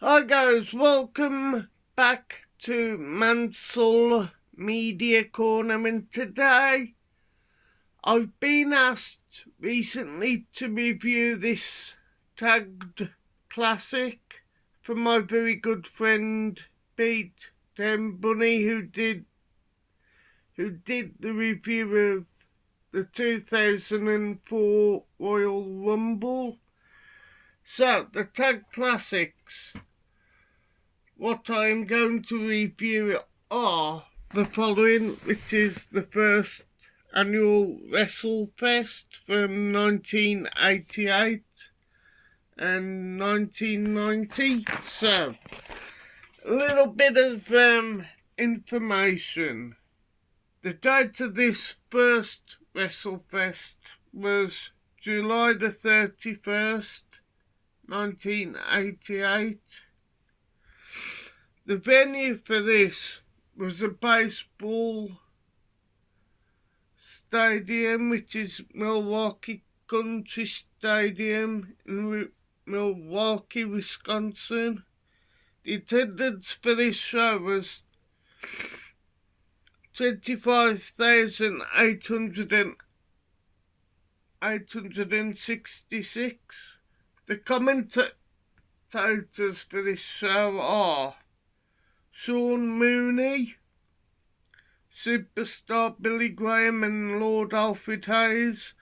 Hi guys, welcome back to Mansell Media Corner, and today I've been asked recently to review this tagged classic from my very good friend Pete Bunny, who did the review of the 2004 Royal Rumble. So the tag classics, what I'm going to review are the following, which is the first annual Wrestlefest from 1988 and 1990. So, a little bit of information. The date of this first Wrestlefest was July the 31st, 1988. The venue for this was a baseball stadium, which is Milwaukee Country Stadium in Milwaukee, Wisconsin. The attendance for this show was 25,866. The commentators for this show are Sean Mooney, Superstar Billy Graham, and Lord Alfred Hayes.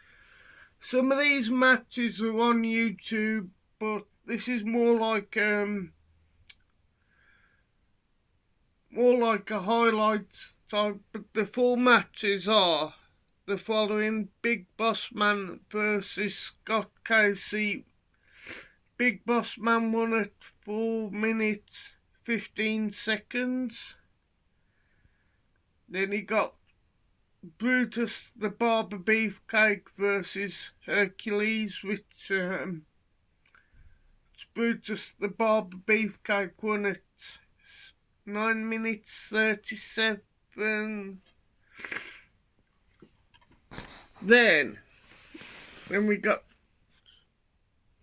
Some of these matches are on YouTube, but this is more like a highlight type. But the full matches are the following: Big Boss Man versus Scott Casey. Big Boss Man won at 4 minutes 15 seconds. Then he got Brutus the Barber Beefcake versus Hercules, which Brutus the Barber Beefcake won at 9 minutes 37. Then we got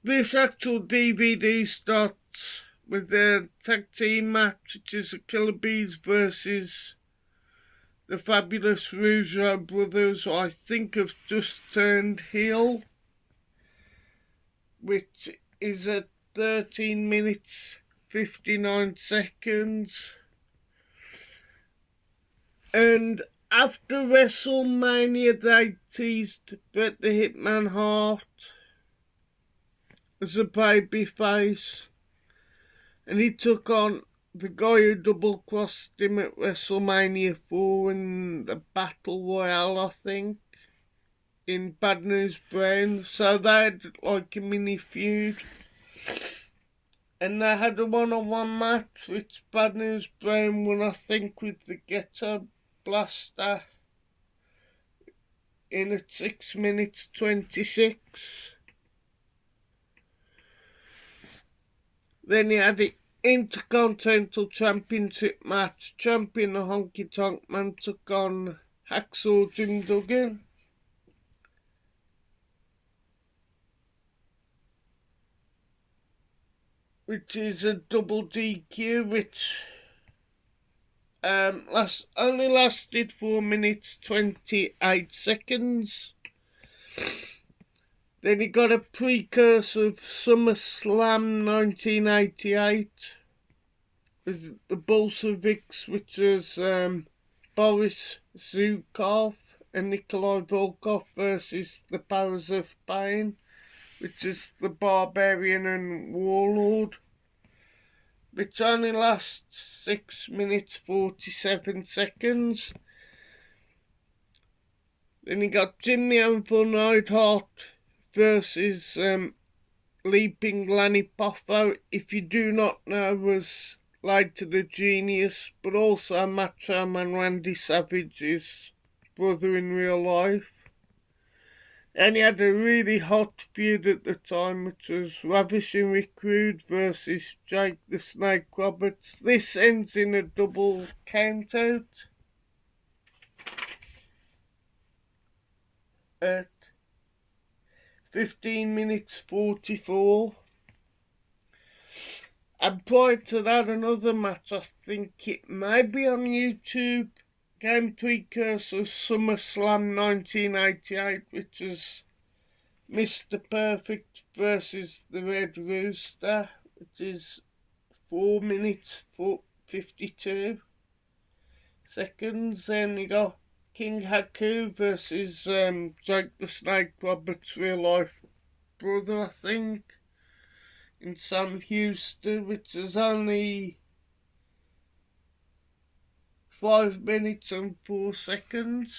this actual DVD starts with the tag team match, which is the Killer Bees versus the Fabulous Rougeau Brothers, who I think have just turned heel, which is at 13 minutes 59 seconds. And after WrestleMania, they teased Bret the Hitman Hart as a babyface, and he took on the guy who double-crossed him at WrestleMania 4 in the Battle Royale, I think, in Bad News Brown. So they had like a mini feud. And they had a one-on-one match, which Bad News Brown won, I think, with the Ghetto Blaster in at 6 minutes 26. Then he had the Intercontinental Championship match. Champion the Honky Tonk Man took on Hacksaw Jim Duggan. Which is a double DQ, which only lasted 4 minutes 28 seconds. Then he got a precursor of SummerSlam 1988 with the Bolsheviks, which was Boris Zukov and Nikolai Volkov versus the Powers of Pain, which is the Barbarian and Warlord, which only lasts 6 minutes 47 seconds. Then you got Jimmy Anvil Neidhart versus Leaping Lanny Poffo. If you do not know, was Lied to the Genius, but also Macho Man Randy Savage's brother in real life. And he had a really hot feud at the time, which was Ravishing Rick Rude versus Jake the Snake Roberts. This ends in a double countout at 15 minutes 44. And prior to that, another match, I think it may be on YouTube, game precursor SummerSlam 1988, which is Mr. Perfect versus the Red Rooster, which is 4 minutes 52 seconds. Then you got King Haku versus Jake the Snake Roberts' real life brother, I think, in Sam Houston, which is only 5 minutes and 4 seconds.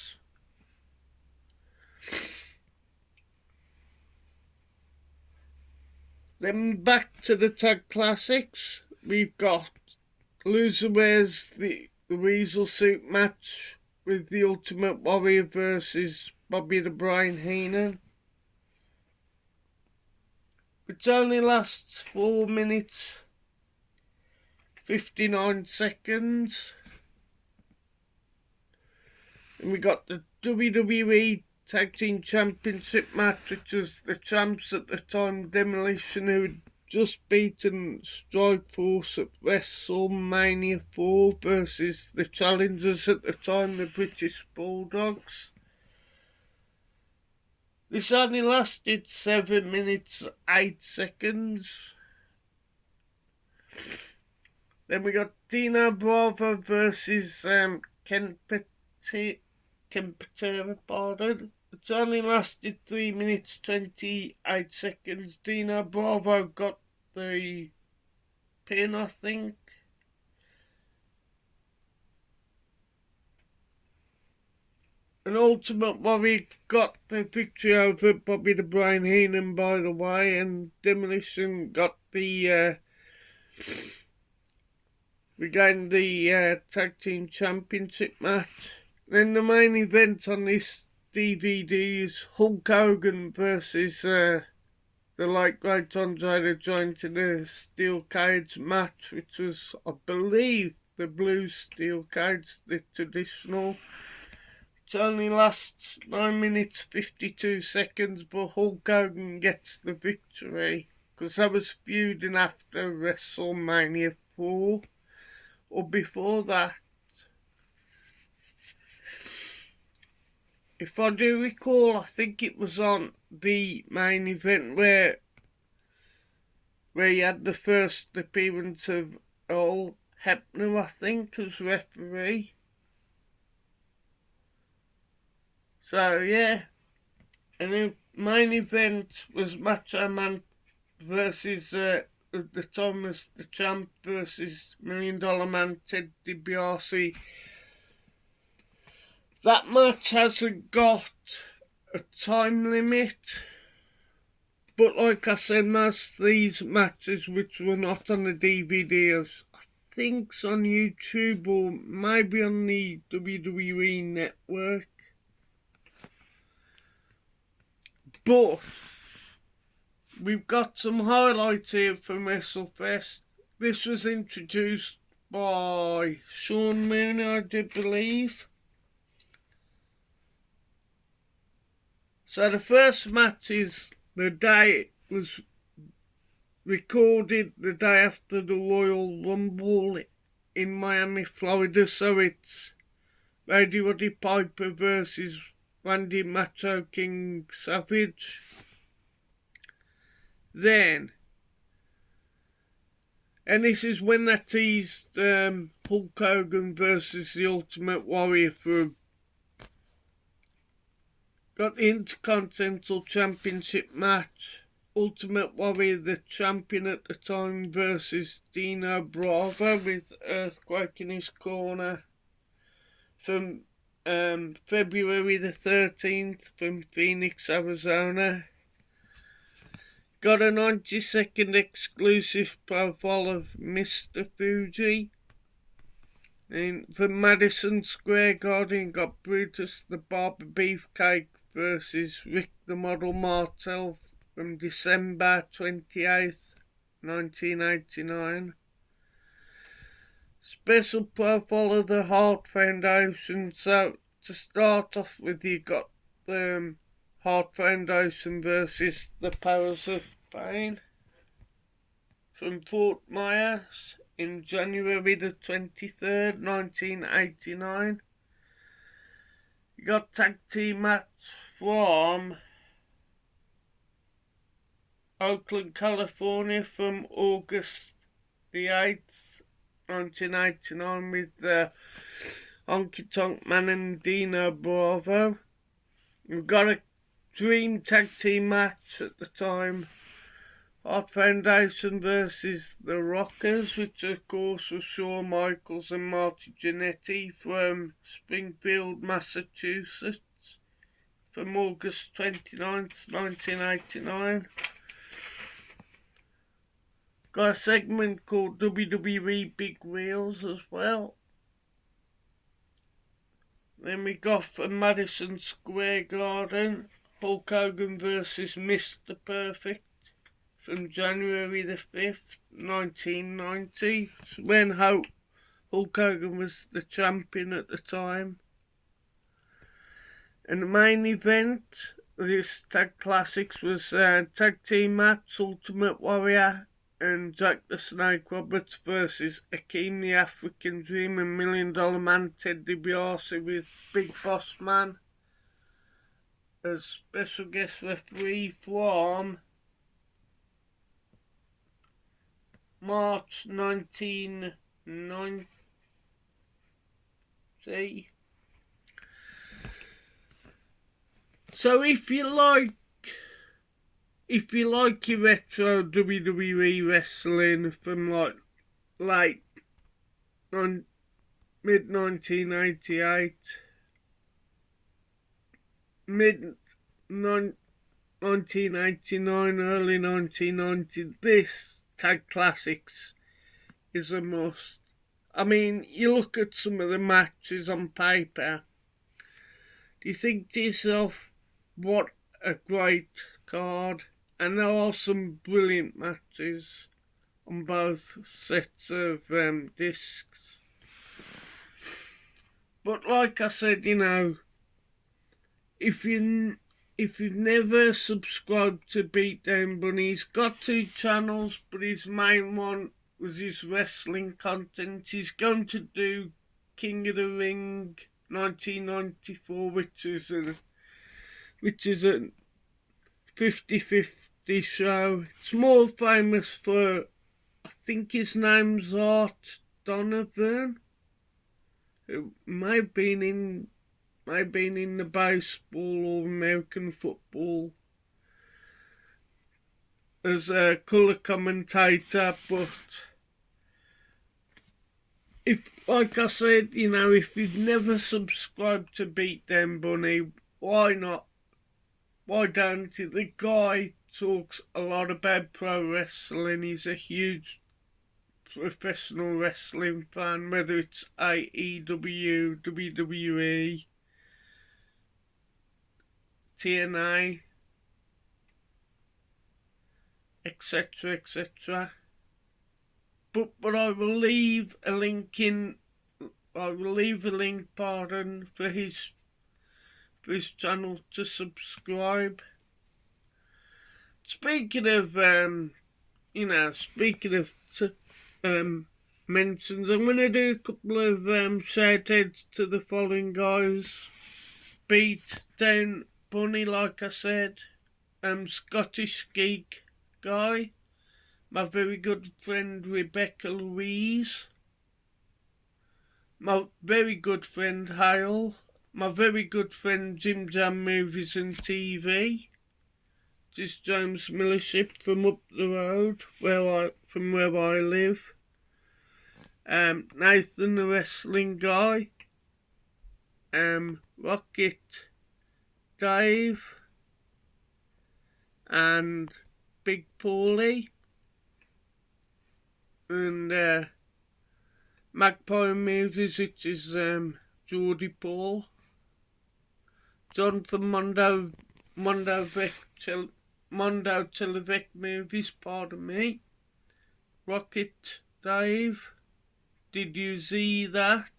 Then back to the Tag Classics. We've got loser wears the Weasel Suit match with the Ultimate Warrior versus Bobby the Brain Heenan, which only lasts 4 minutes 59 seconds. And we got the WWE Tag Team Championship match, which was the champs at the time, Demolition, who had just beaten Strikeforce at WrestleMania 4 versus the challengers at the time, the British Bulldogs. This only lasted 7 minutes 8 seconds. Then we got Dino Bravo versus Ken Patera, pardon. It only lasted 3 minutes 28 seconds. Dino Bravo got the pin, I think. And Ultimate Warrior got the victory over Bobby the Brain Heenan, by the way, and Demolition got the regained the Tag Team Championship match. Then the main event on this DVD is Hulk Hogan versus the late great Andre the Giant in a steel cage match, which was, I believe, the blue steel cage, the traditional. It only lasts 9 minutes 52 seconds, but Hulk Hogan gets the victory because that was feuding after WrestleMania 4 or before that. If I do recall, I think it was on the main event where you had the first appearance of Earl Hebner, I think, as referee. So yeah, and the main event was Macho Man versus at the time was the champ versus $1 Million Man Ted DiBiase. That match hasn't got a time limit, but like I said, most of these matches which were not on the DVD, I think it's on YouTube or maybe on the WWE network. But we've got some highlights here from WrestleFest. This was introduced by Sean Mooney, I do believe. So the first match is the day it was recorded, the day after the Royal Rumble in Miami, Florida. So it's Roddy Piper versus Randy Macho King Savage. Then, and this is when they teased Hulk Hogan versus the Ultimate Warrior for got the Intercontinental Championship match. Ultimate Warrior, the champion at the time, versus Dino Bravo with Earthquake in his corner from February the 13th from Phoenix, Arizona. Got a 90-second exclusive profile of Mr. Fuji. And from Madison Square Garden, got Brutus the Barber Beefcake versus Rick the Model Martel from December 28th, 1989. Special profile of the Heart Foundation. So to start off with, you got the Heart Foundation versus the Powers of Pain. from Fort Myers in January the 23rd, 1989. You got tag team match from Oakland, California from August the 8th, 1989 with Honky Tonk Man and Dino Bravo. We've got a dream tag team match at the time. Hart Foundation versus the Rockers, which of course was Shawn Michaels and Marty Jannetty from Springfield, Massachusetts, from August 29th, 1989. Got a segment called WWE Big Wheels as well. Then we got from Madison Square Garden, Hulk Hogan versus Mr. Perfect from January the 5th, 1990, when Hulk Hogan was the champion at the time. And the main event of this Tag Classics was tag team match Ultimate Warrior and Jack the Snake Roberts versus Akeem the African Dream and $1 Million Man Ted DiBiase with Big Boss Man as special guest referee from March 1990. So if you like your retro WWE wrestling from like late mid 1988, mid 1989, early 1990, this Tag Classics is a must. I mean, you look at some of the matches on paper, do you think to yourself, what a great card? And there are some brilliant matches on both sets of discs. But like I said, you know, if you've never subscribed to Beatdown Bunny, he's got 2 channels, but his main one was his wrestling content. He's going to do King of the Ring 1994, which is a 50-50 show. It's more famous for, I think his name's Art Donovan, who may have been in the baseball or American football as a colour commentator. But if, like I said, you know, if you've never subscribed to Beatdown Bunny, why not? Why don't you? The guy talks a lot about pro wrestling. He's a huge professional wrestling fan, whether it's AEW, WWE, TNA, etc., etc. But I will leave a link for his channel to subscribe. Speaking of mentions, I'm going to do a couple of shout outs to the following guys. Beatdown Bunny, like I said, Scottish Geek Guy, my very good friend Rebecca Louise, my very good friend Hale, my very good friend Jim Jam Movies and TV, just James Millership from up the road from where I live, Nathan the Wrestling Guy, Rocket Dave, and Big Paulie, and Magpie Movies, which is Geordie Paul, John from Mondo Televec Movies, pardon me, Rocket Dave, Did You See That,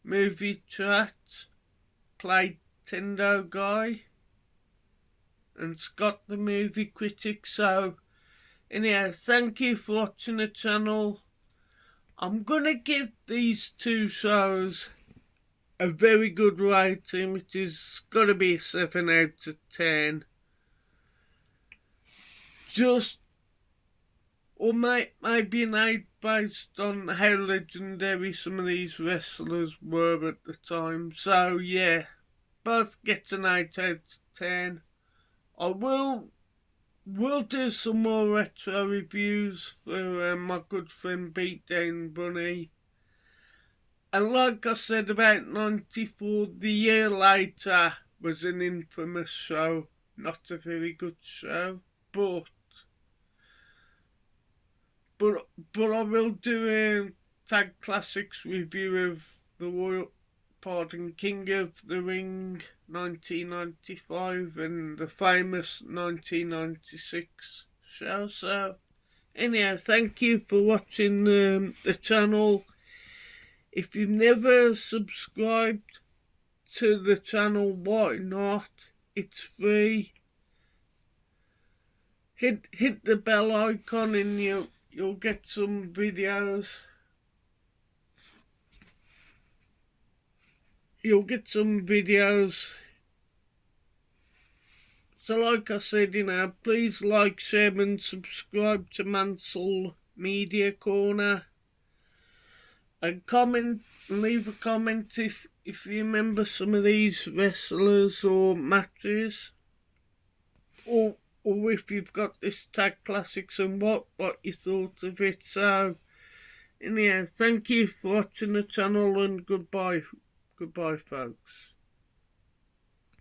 Movie Chat, Play Tendo Guy, and Scott the Movie Critic. So Anyhow, thank you for watching the channel. I'm gonna give these two shows a very good rating, which is gotta be a 7 out of 10. Just, or maybe an 8 based on how legendary some of these wrestlers were at the time. So yeah, both get an 8 out of 10. I will do some more retro reviews for my good friend Beatdown Bunny. And like I said about 94, the year later was an infamous show. Not a very good show, but I will do a Tag Classics review of the King of the Ring 1995 and the famous 1996 show. So anyhow, thank you for watching the channel. If you've never subscribed to the channel, why not? It's free. Hit the bell icon and you'll get some videos. You'll get some videos. So like I said, please like, share and subscribe to Mansell Media Corner. And comment, leave a comment if you remember some of these wrestlers or matches. Or if you've got this Tag Classics and what you thought of it. So anyhow, thank you for watching the channel and goodbye folks.